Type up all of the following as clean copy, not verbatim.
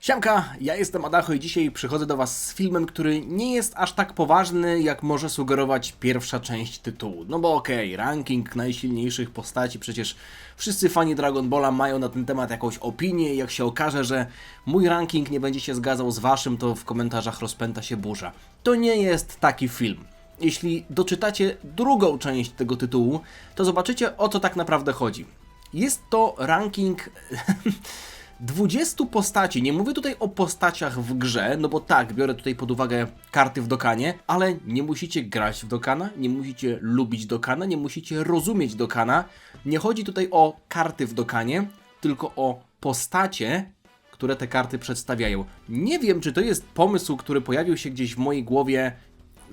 Siemka, ja jestem Adacho i dzisiaj przychodzę do Was z filmem, który nie jest aż tak poważny, jak może sugerować pierwsza część tytułu. No bo okej, ranking najsilniejszych postaci, przecież wszyscy fani Dragon Balla mają na ten temat jakąś opinię i jak się okaże, że mój ranking nie będzie się zgadzał z Waszym, to w komentarzach rozpęta się burza. To nie jest taki film. Jeśli doczytacie drugą część tego tytułu, to zobaczycie, o co tak naprawdę chodzi. Jest to ranking 20 postaci. Nie mówię tutaj o postaciach w grze, no bo tak, biorę tutaj pod uwagę karty w Dokanie, ale nie musicie grać w Dokana, nie musicie lubić Dokana, nie musicie rozumieć Dokana. Nie chodzi tutaj o karty w Dokanie, tylko o postacie, które te karty przedstawiają. Nie wiem, czy to jest pomysł, który pojawił się gdzieś w mojej głowie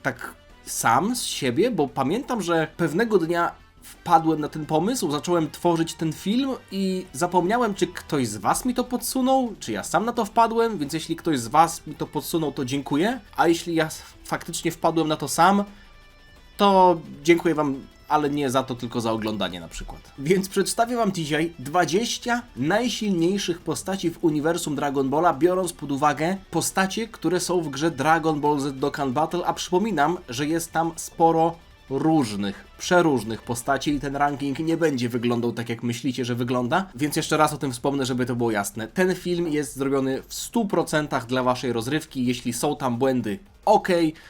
tak sam z siebie, bo pamiętam, że pewnego dnia wpadłem na ten pomysł, zacząłem tworzyć ten film i zapomniałem, czy ktoś z Was mi to podsunął, czy ja sam na to wpadłem, więc jeśli ktoś z Was mi to podsunął, to dziękuję, a jeśli ja faktycznie wpadłem na to sam, to dziękuję Wam, ale nie za to, tylko za oglądanie na przykład. Więc przedstawię Wam dzisiaj 20 najsilniejszych postaci w uniwersum Dragon Balla, biorąc pod uwagę postacie, które są w grze Dragon Ball Z Dokkan Battle, a przypominam, że jest tam sporo przeróżnych postaci i ten ranking nie będzie wyglądał tak, jak myślicie, że wygląda, więc jeszcze raz o tym wspomnę, żeby to było jasne. Ten film jest zrobiony w 100% dla Waszej rozrywki, jeśli są tam błędy,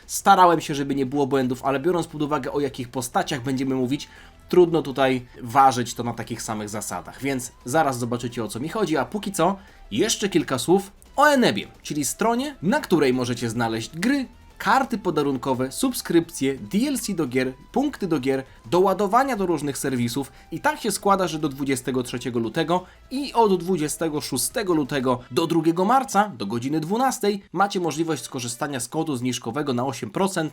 starałem się, żeby nie było błędów, ale biorąc pod uwagę, o jakich postaciach będziemy mówić, trudno tutaj ważyć to na takich samych zasadach, więc zaraz zobaczycie, o co mi chodzi, a póki co jeszcze kilka słów o Enebie, czyli stronie, na której możecie znaleźć gry, karty podarunkowe, subskrypcje, DLC do gier, punkty do gier, doładowania do różnych serwisów i tak się składa, że do 23 lutego i od 26 lutego do 2 marca do godziny 12 macie możliwość skorzystania z kodu zniżkowego na 8%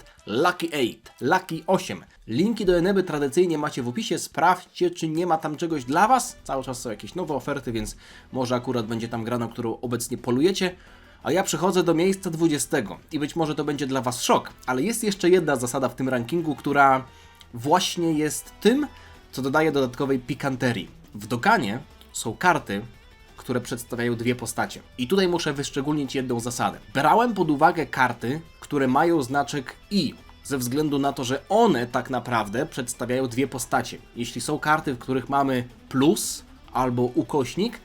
Lucky 8. Linki do Eneby tradycyjnie macie w opisie, sprawdźcie, czy nie ma tam czegoś dla Was. Cały czas są jakieś nowe oferty, więc może akurat będzie tam gra, na którą obecnie polujecie. A ja przechodzę do miejsca 20 i być może to będzie dla Was szok, ale jest jeszcze jedna zasada w tym rankingu, która właśnie jest tym, co dodaje dodatkowej pikanterii. W Dokanie są karty, które przedstawiają dwie postacie. I tutaj muszę wyszczególnić jedną zasadę. Brałem pod uwagę karty, które mają znaczek I, ze względu na to, że one tak naprawdę przedstawiają dwie postacie. Jeśli są karty, w których mamy plus albo ukośnik,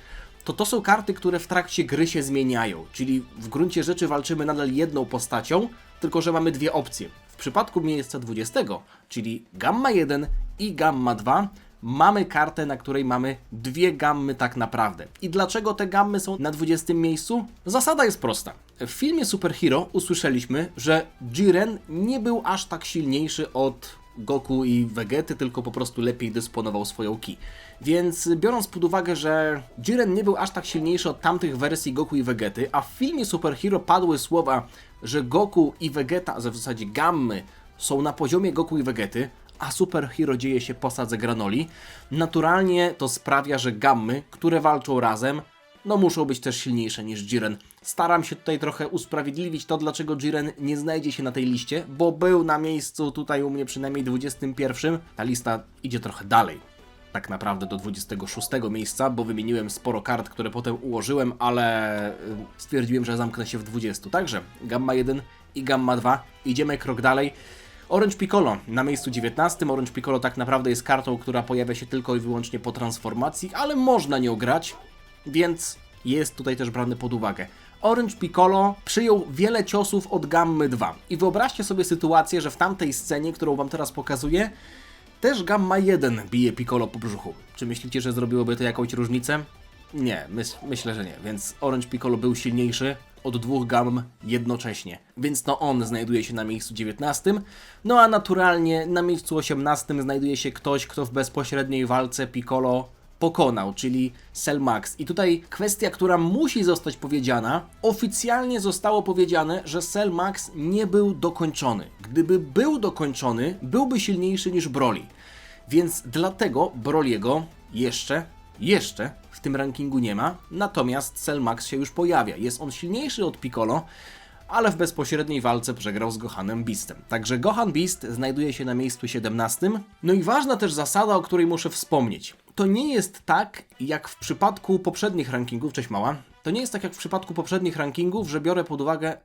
to są karty, które w trakcie gry się zmieniają, czyli w gruncie rzeczy walczymy nadal jedną postacią, tylko że mamy dwie opcje. W przypadku miejsca 20, czyli Gamma 1 i Gamma 2, mamy kartę, na której mamy dwie gammy tak naprawdę. I dlaczego te gammy są na 20 miejscu? Zasada jest prosta. W filmie Super Hero usłyszeliśmy, że Jiren nie był aż tak silniejszy od Goku i Vegety, tylko po prostu lepiej dysponował swoją ki. Więc biorąc pod uwagę, że Jiren nie był aż tak silniejszy od tamtych wersji Goku i Vegety, a w filmie Super Hero padły słowa, że Goku i Vegeta, a w zasadzie gammy, są na poziomie Goku i Vegety, a Super Hero dzieje się po sadze Granoli, naturalnie to sprawia, że gammy, które walczą razem, no muszą być też silniejsze niż Jiren. Staram się tutaj trochę usprawiedliwić to, dlaczego Jiren nie znajdzie się na tej liście, bo był na miejscu tutaj u mnie przynajmniej 21. Ta lista idzie trochę dalej, tak naprawdę do 26 miejsca, bo wymieniłem sporo kart, które potem ułożyłem, ale stwierdziłem, że zamknę się w 20. Także Gamma 1 i Gamma 2. Idziemy krok dalej. Orange Piccolo na miejscu 19. Orange Piccolo tak naprawdę jest kartą, która pojawia się tylko i wyłącznie po transformacji, ale można nią grać, więc jest tutaj też brany pod uwagę. Orange Piccolo przyjął wiele ciosów od Gammy 2. I wyobraźcie sobie sytuację, że w tamtej scenie, którą Wam teraz pokazuję, też Gamma 1 bije Piccolo po brzuchu. Czy myślicie, że zrobiłoby to jakąś różnicę? Nie, myślę, że nie. Więc Orange Piccolo był silniejszy od dwóch gamm jednocześnie. Więc to on znajduje się na miejscu 19. No a naturalnie na miejscu 18 znajduje się ktoś, kto w bezpośredniej walce Piccolo pokonał, czyli Cell Max. I tutaj kwestia, która musi zostać powiedziana. Oficjalnie zostało powiedziane, że Cell Max nie był dokończony. Gdyby był dokończony, byłby silniejszy niż Broly. Więc dlatego Broly'ego jeszcze w tym rankingu nie ma, natomiast Cell Max się już pojawia. Jest on silniejszy od Piccolo, ale w bezpośredniej walce przegrał z Gohanem Beastem. Także Gohan Beast znajduje się na miejscu 17. No i ważna też zasada, o której muszę wspomnieć. To nie jest tak, jak w przypadku poprzednich rankingów, cześć mała, To nie jest tak jak w przypadku poprzednich rankingów, że biorę pod uwagę...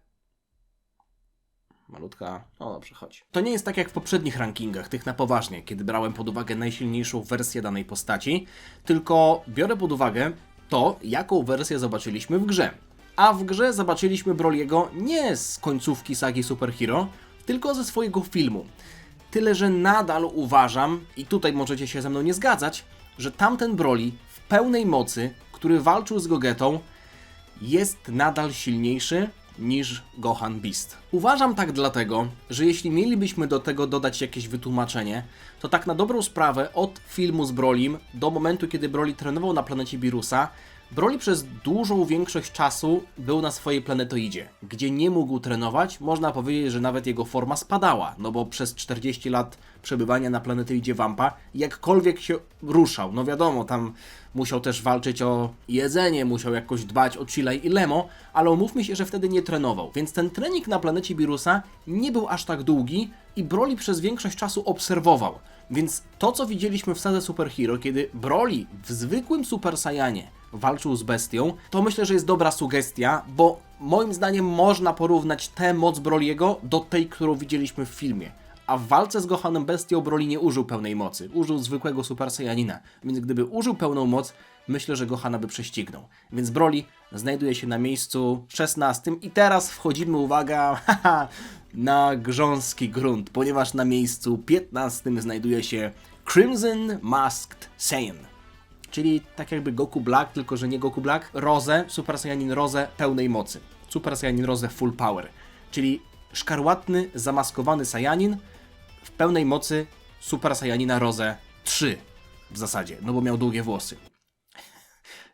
Malutka, no dobrze, chodź. To nie jest tak jak w poprzednich rankingach, tych na poważnie, kiedy brałem pod uwagę najsilniejszą wersję danej postaci, tylko biorę pod uwagę to, jaką wersję zobaczyliśmy w grze. A w grze zobaczyliśmy Broly'ego nie z końcówki sagi Super Hero, tylko ze swojego filmu. Tyle, że nadal uważam, i tutaj możecie się ze mną nie zgadzać, że tamten Broly w pełnej mocy, który walczył z Gogetą, jest nadal silniejszy niż Gohan Beast. Uważam tak dlatego, że jeśli mielibyśmy do tego dodać jakieś wytłumaczenie, to tak na dobrą sprawę od filmu z Brolym do momentu, kiedy Broly trenował na planecie Birusa, Broly przez dużą większość czasu był na swojej planetoidzie, gdzie nie mógł trenować, można powiedzieć, że nawet jego forma spadała, no bo przez 40 lat przebywania na planetoidzie Vampa jakkolwiek się ruszał, no wiadomo, tam musiał też walczyć o jedzenie, musiał jakoś dbać o Chilai i Lemo, ale umówmy się, że wtedy nie trenował, więc ten trening na planecie Birusa nie był aż tak długi i Broly przez większość czasu obserwował. Więc to, co widzieliśmy w sadze Super Hero, kiedy Broly w zwykłym Super Saiyanie walczył z bestią, to myślę, że jest dobra sugestia, bo moim zdaniem można porównać tę moc Broly'ego do tej, którą widzieliśmy w filmie. A w walce z Gohanem Bestią Broly nie użył pełnej mocy, użył zwykłego Super Saiyanina, więc gdyby użył pełną moc, myślę, że Gohana by prześcignął. Więc Broly znajduje się na miejscu 16 i teraz wchodzimy, uwaga, na grząski grunt, ponieważ na miejscu 15 znajduje się Crimson Masked Saiyan. Czyli tak jakby Goku Black, tylko że nie Goku Black, Rose, Super Saiyanin Rose pełnej mocy. Super Saiyanin Rose Full Power. Czyli szkarłatny, zamaskowany Saiyanin w pełnej mocy Super Saiyanina Rose 3 w zasadzie, no bo miał długie włosy.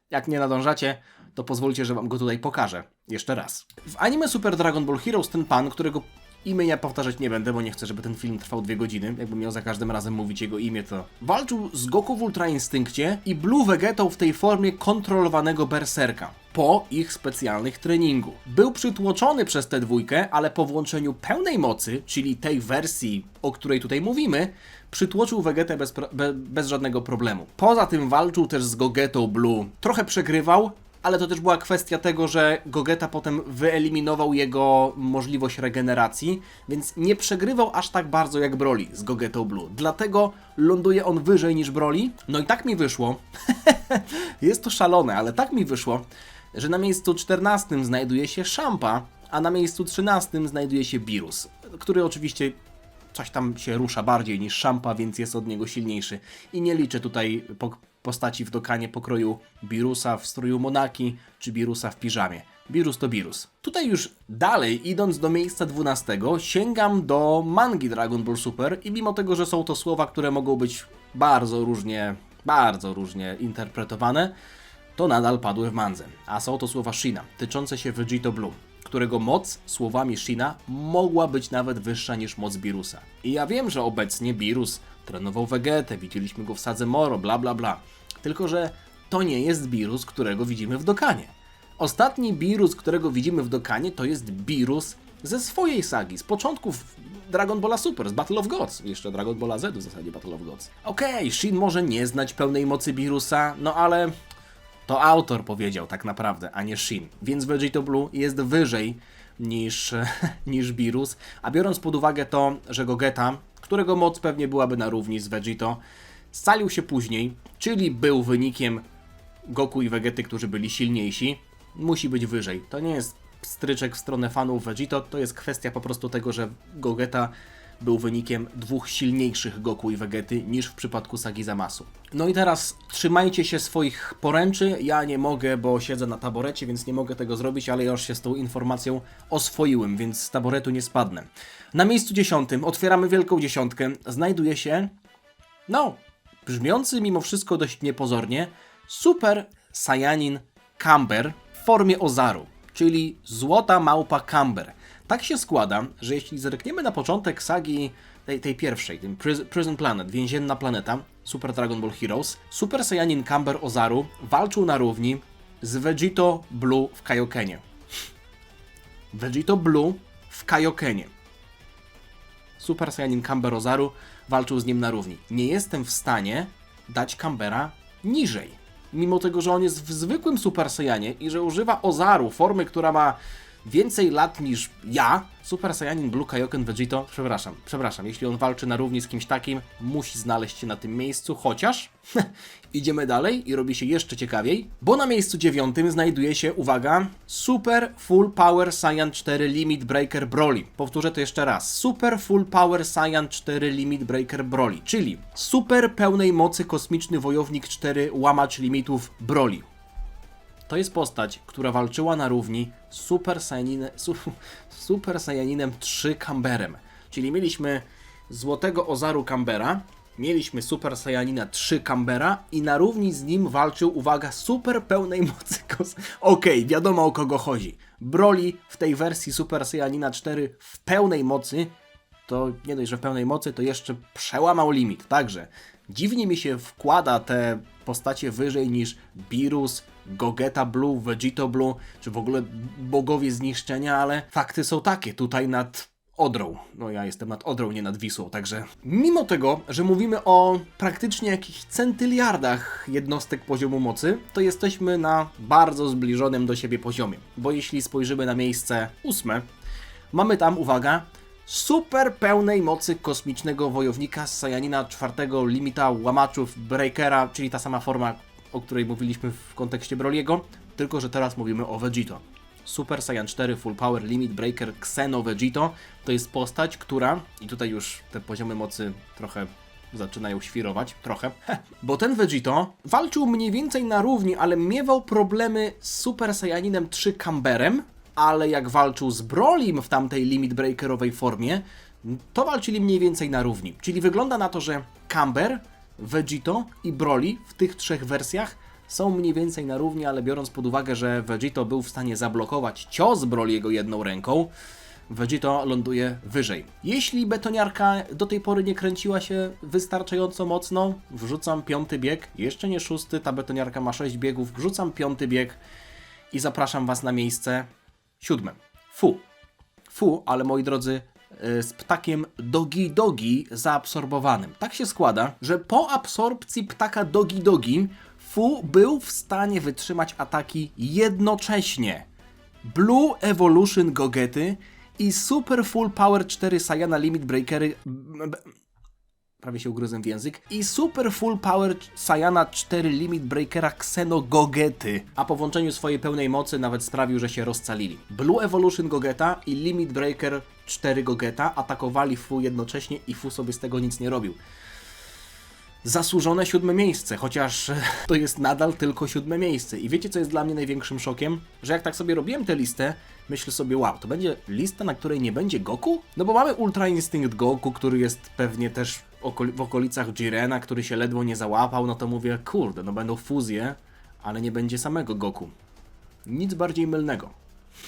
Jak nie nadążacie, to pozwólcie, że wam go tutaj pokażę. Jeszcze raz. W anime Super Dragon Ball Heroes ten pan, którego imienia powtarzać nie będę, bo nie chcę, żeby ten film trwał 2 godziny. Jakbym miał za każdym razem mówić jego imię, to... Walczył z Goku w Ultra Instynkcie i Blue Vegetą w tej formie kontrolowanego berserka. Po ich specjalnych treningu. Był przytłoczony przez tę dwójkę, ale po włączeniu pełnej mocy, czyli tej wersji, o której tutaj mówimy, przytłoczył Vegetę bez żadnego problemu. Poza tym walczył też z Gogetą Blue. Trochę przegrywał, ale to też była kwestia tego, że Gogeta potem wyeliminował jego możliwość regeneracji, więc nie przegrywał aż tak bardzo jak Broly z Gogetą Blue. Dlatego ląduje on wyżej niż Broly. No i tak mi wyszło, jest to szalone, ale tak mi wyszło, że na miejscu 14 znajduje się Champa, a na miejscu 13 znajduje się Beerus, który oczywiście coś tam się rusza bardziej niż Champa, więc jest od niego silniejszy. I nie liczę tutaj postaci w dokanie pokroju Beerusa w stroju Monaki, czy Beerusa w piżamie. Beerus to Beerus. Tutaj już dalej, idąc do miejsca 12, sięgam do mangi Dragon Ball Super i mimo tego, że są to słowa, które mogą być bardzo różnie interpretowane, to nadal padły w mandze. A są to słowa Shina, tyczące się Vegito Blue, którego moc, słowami Shina, mogła być nawet wyższa niż moc Beerusa. I ja wiem, że obecnie Beerus trenował Vegetę, widzieliśmy go w sadze Moro, bla bla bla. Tylko że to nie jest Beerus, którego widzimy w dokanie. Ostatni Beerus, którego widzimy w dokanie, to jest Beerus ze swojej sagi, z początków Dragon Balla Super, z Battle of Gods, jeszcze Dragon Balla Z w zasadzie Battle of Gods. Okej, Shin może nie znać pełnej mocy Beerusa, no ale to autor powiedział tak naprawdę, a nie Shin. Więc Vegito Blue jest wyżej niż Beerus, a biorąc pod uwagę to, że Gogeta, którego moc pewnie byłaby na równi z Vegito, scalił się później, czyli był wynikiem Goku i Vegety, którzy byli silniejsi, musi być wyżej. To nie jest stryczek w stronę fanów Vegito, to jest kwestia po prostu tego, że Gogeta był wynikiem dwóch silniejszych Goku i Vegety niż w przypadku sagi Zamasu. No i teraz trzymajcie się swoich poręczy, ja nie mogę, bo siedzę na taborecie, więc nie mogę tego zrobić, ale ja już się z tą informacją oswoiłem, więc z taboretu nie spadnę. Na miejscu 10, otwieramy wielką dziesiątkę, znajduje się, brzmiący mimo wszystko dość niepozornie, Super Saiyanin Camber w formie Ozaru, czyli złota małpa Camber. Tak się składa, że jeśli zerkniemy na początek sagi tej pierwszej, tym Prison Planet, więzienna planeta, Super Dragon Ball Heroes, Super Saiyanin Camber Ozaru walczył na równi z Vegito Blue w Kaiokenie. Vegito Blue w Kaiokenie. Super Saiyanin Camber Ozaru walczył z nim na równi. Nie jestem w stanie dać Cambera niżej. mimo tego, że on jest w zwykłym Super Saiyanie i że używa Ozaru, formy, która ma więcej lat niż ja, Super Saiyanin Blue Kaioken Vegito, przepraszam, jeśli on walczy na równi z kimś takim, musi znaleźć się na tym miejscu, chociaż idziemy dalej i robi się jeszcze ciekawiej, bo na miejscu 9 znajduje się, uwaga, Super Full Power Saiyan 4 Limit Breaker Broly. Powtórzę to jeszcze raz. Super Full Power Saiyan 4 Limit Breaker Broly, czyli super pełnej mocy kosmiczny wojownik 4 łamacz limitów Broly. To jest postać, która walczyła na równi z Super Saiyaninem 3 Camberem. Czyli mieliśmy złotego Ozaru Cambera, mieliśmy Super Saiyanina 3 Cambera i na równi z nim walczył, uwaga, super pełnej mocy Okej, wiadomo o kogo chodzi. Broly w tej wersji Super Saiyanina 4 w pełnej mocy, to nie dość, że w pełnej mocy, to jeszcze przełamał limit. Także dziwnie mi się wkłada te postacie wyżej niż Beerus, Gogeta Blue, Vegito Blue, czy w ogóle bogowie zniszczenia, ale fakty są takie, tutaj nad Odrą. No ja jestem nad Odrą, nie nad Wisłą, także mimo tego, że mówimy o praktycznie jakichś centyliardach jednostek poziomu mocy, to jesteśmy na bardzo zbliżonym do siebie poziomie, bo jeśli spojrzymy na miejsce 8, mamy tam, uwaga, super pełnej mocy kosmicznego wojownika z Saiyanina 4 limita łamaczów Breakera, czyli ta sama forma, o której mówiliśmy w kontekście Broly'ego, tylko że teraz mówimy o Vegito. Super Saiyan 4 Full Power Limit Breaker Xeno Vegito to jest postać, która, i tutaj już te poziomy mocy trochę zaczynają świrować, bo ten Vegito walczył mniej więcej na równi, ale miewał problemy z Super Saiyaninem 3 Camberem, ale jak walczył z Brolym w tamtej Limit Breakerowej formie, to walczyli mniej więcej na równi. Czyli wygląda na to, że Camber, Vegito i Broly w tych trzech wersjach są mniej więcej na równi, ale biorąc pod uwagę, że Vegito był w stanie zablokować cios Broly'ego jedną ręką, Vegito ląduje wyżej. Jeśli betoniarka do tej pory nie kręciła się wystarczająco mocno, wrzucam 5. bieg, jeszcze nie 6, ta betoniarka ma 6 biegów, wrzucam 5. bieg i zapraszam Was na miejsce 7. Fu, ale moi drodzy, z ptakiem Dogi Dogi zaabsorbowanym. Tak się składa, że po absorpcji ptaka Dogi Dogi Fu był w stanie wytrzymać ataki jednocześnie Blue Evolution Gogety i Super Full Power 4 Saiyana Limit Breakery... prawie się ugryzłem w język. I Super Full Power Saiyana 4 Limit Breakera Xeno Gogety. A po włączeniu swojej pełnej mocy nawet sprawił, że się rozcalili. Blue Evolution Gogeta i Limit Breaker 4 Gogeta atakowali Fu jednocześnie i Fu sobie z tego nic nie robił. Zasłużone 7. miejsce, chociaż to jest nadal tylko 7. miejsce. I wiecie, co jest dla mnie największym szokiem? Że jak tak sobie robiłem tę listę, myślę sobie, wow, to będzie lista, na której nie będzie Goku? No bo mamy Ultra Instinct Goku, który jest pewnie też w okolicach Jirena, który się ledwo nie załapał, no to mówię, kurde, no będą fuzje, ale nie będzie samego Goku. Nic bardziej mylnego.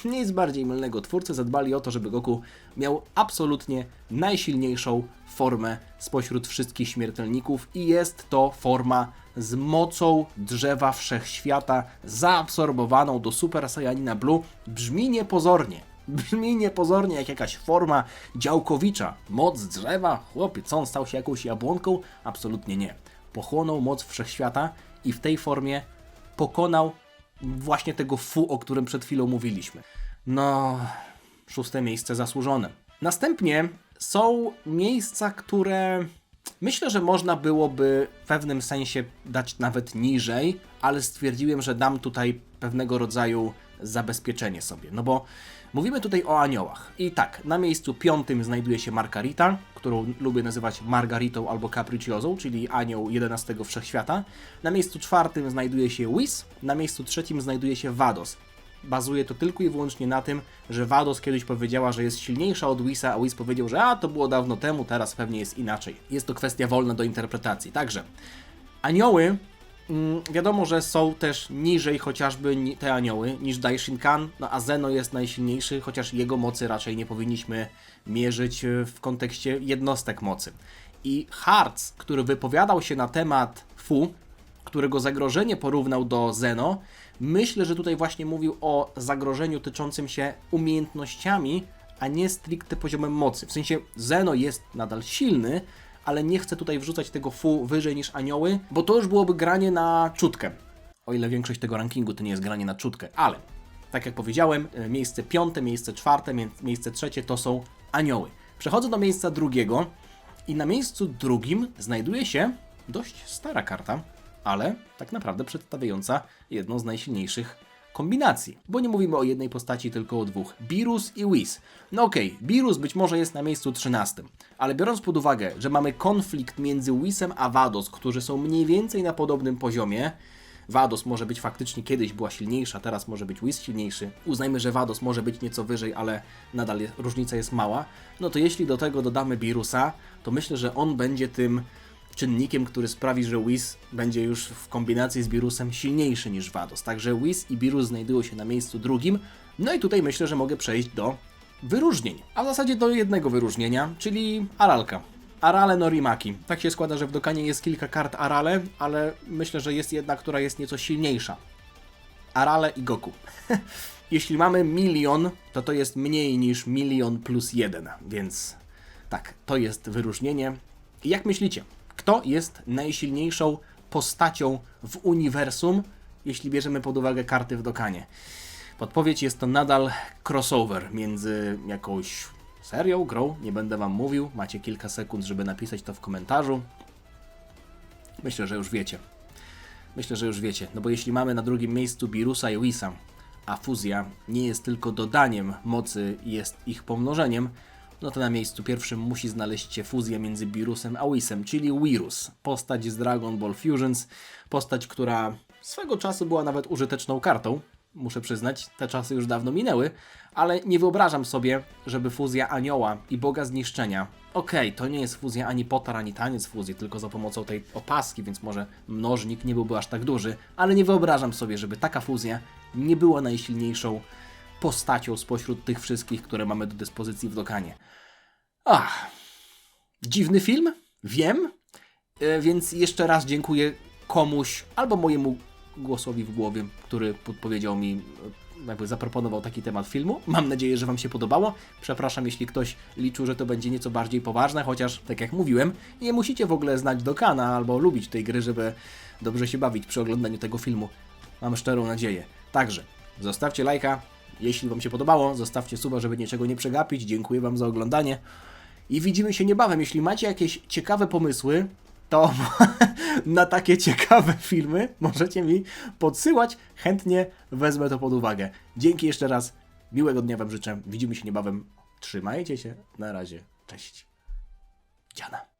Nic bardziej mylnego. Twórcy zadbali o to, żeby Goku miał absolutnie najsilniejszą formę spośród wszystkich śmiertelników i jest to forma z mocą drzewa wszechświata zaabsorbowaną do Super Saiyanina Blue. Brzmi niepozornie jak jakaś forma działkowicza. Moc drzewa? Chłopie, co on stał się jakąś jabłonką? Absolutnie nie. Pochłonął moc wszechświata i w tej formie pokonał właśnie tego Fu, o którym przed chwilą mówiliśmy. No, 6. miejsce zasłużone. Następnie są miejsca, które myślę, że można byłoby w pewnym sensie dać nawet niżej, ale stwierdziłem, że dam tutaj pewnego rodzaju zabezpieczenie sobie. No bo mówimy tutaj o aniołach. I tak, na miejscu 5. znajduje się Margarita, którą lubię nazywać Margaritą albo Capricciosą, czyli anioł 11 wszechświata. Na miejscu 4. znajduje się Whis, na miejscu 3. znajduje się Vados. Bazuje to tylko i wyłącznie na tym, że Vados kiedyś powiedziała, że jest silniejsza od Whisa, a Whis powiedział, że to było dawno temu, teraz pewnie jest inaczej. Jest to kwestia wolna do interpretacji. Także anioły, wiadomo, że są też niżej chociażby te anioły niż Daishinkan, no a Zeno jest najsilniejszy, chociaż jego mocy raczej nie powinniśmy mierzyć w kontekście jednostek mocy. I Hearts, który wypowiadał się na temat Fu, którego zagrożenie porównał do Zeno, myślę, że tutaj właśnie mówił o zagrożeniu tyczącym się umiejętnościami, a nie stricte poziomem mocy. W sensie Zeno jest nadal silny, ale nie chcę tutaj wrzucać tego Fu wyżej niż anioły, bo to już byłoby granie na czutkę. O ile większość tego rankingu to nie jest granie na czutkę, ale tak jak powiedziałem, miejsce 5, miejsce 4, miejsce 3 to są anioły. Przechodzę do miejsca drugiego i na miejscu drugim znajduje się dość stara karta, ale tak naprawdę przedstawiająca jedną z najsilniejszych kombinacji. Bo nie mówimy o jednej postaci, tylko o dwóch. Beerus i Whis. No okej, Beerus być może jest na miejscu 13, ale biorąc pod uwagę, że mamy konflikt między Whisem a Vados, którzy są mniej więcej na podobnym poziomie, Vados może być faktycznie kiedyś była silniejsza, teraz może być Whis silniejszy. Uznajmy, że Vados może być nieco wyżej, ale nadal różnica jest mała. No to jeśli do tego dodamy Beerusa, to myślę, że on będzie tym czynnikiem, który sprawi, że Whis będzie już w kombinacji z Beerusem silniejszy niż Vados. Także Whis i Beerus znajdują się na miejscu drugim. No i tutaj myślę, że mogę przejść do wyróżnień. A w zasadzie do jednego wyróżnienia, czyli Aralka. Arale Norimaki. Tak się składa, że w Dokanie jest kilka kart Arale, ale myślę, że jest jedna, która jest nieco silniejsza. Arale i Goku. Jeśli mamy 1 000 000, to to jest mniej niż 1 + 1, więc tak, to jest wyróżnienie. I jak myślicie, kto jest najsilniejszą postacią w uniwersum, jeśli bierzemy pod uwagę karty w Dokanie? Podpowiedź: jest to nadal crossover między jakąś serią, grą, nie będę wam mówił, macie kilka sekund, żeby napisać to w komentarzu. Myślę, że już wiecie. No bo jeśli mamy na drugim miejscu Beerusa i Whisa, a fuzja nie jest tylko dodaniem mocy, jest ich pomnożeniem, no to na miejscu pierwszym musi znaleźć się fuzja między Beerusem a Whisem, czyli Wirus, postać z Dragon Ball Fusions, postać, która swego czasu była nawet użyteczną kartą, muszę przyznać, te czasy już dawno minęły, ale nie wyobrażam sobie, żeby fuzja Anioła i Boga Zniszczenia, okej, to nie jest fuzja ani Potar, ani Taniec fuzji, tylko za pomocą tej opaski, więc może mnożnik nie byłby aż tak duży, ale nie wyobrażam sobie, żeby taka fuzja nie była najsilniejszą postacią spośród tych wszystkich, które mamy do dyspozycji w Dokanie. Dziwny film? Wiem, więc jeszcze raz dziękuję komuś, albo mojemu głosowi w głowie, który podpowiedział mi, jakby zaproponował taki temat filmu. Mam nadzieję, że wam się podobało. Przepraszam, jeśli ktoś liczył, że to będzie nieco bardziej poważne, chociaż, tak jak mówiłem, nie musicie w ogóle znać Dokana albo lubić tej gry, żeby dobrze się bawić przy oglądaniu tego filmu. Mam szczerą nadzieję. Także zostawcie lajka, jeśli wam się podobało, zostawcie suba, żeby niczego nie przegapić. Dziękuję wam za oglądanie i widzimy się niebawem. Jeśli macie jakieś ciekawe pomysły, to na takie ciekawe filmy możecie mi podsyłać. Chętnie wezmę to pod uwagę. Dzięki jeszcze raz. Miłego dnia wam życzę. Widzimy się niebawem. Trzymajcie się. Na razie. Cześć. Dziana.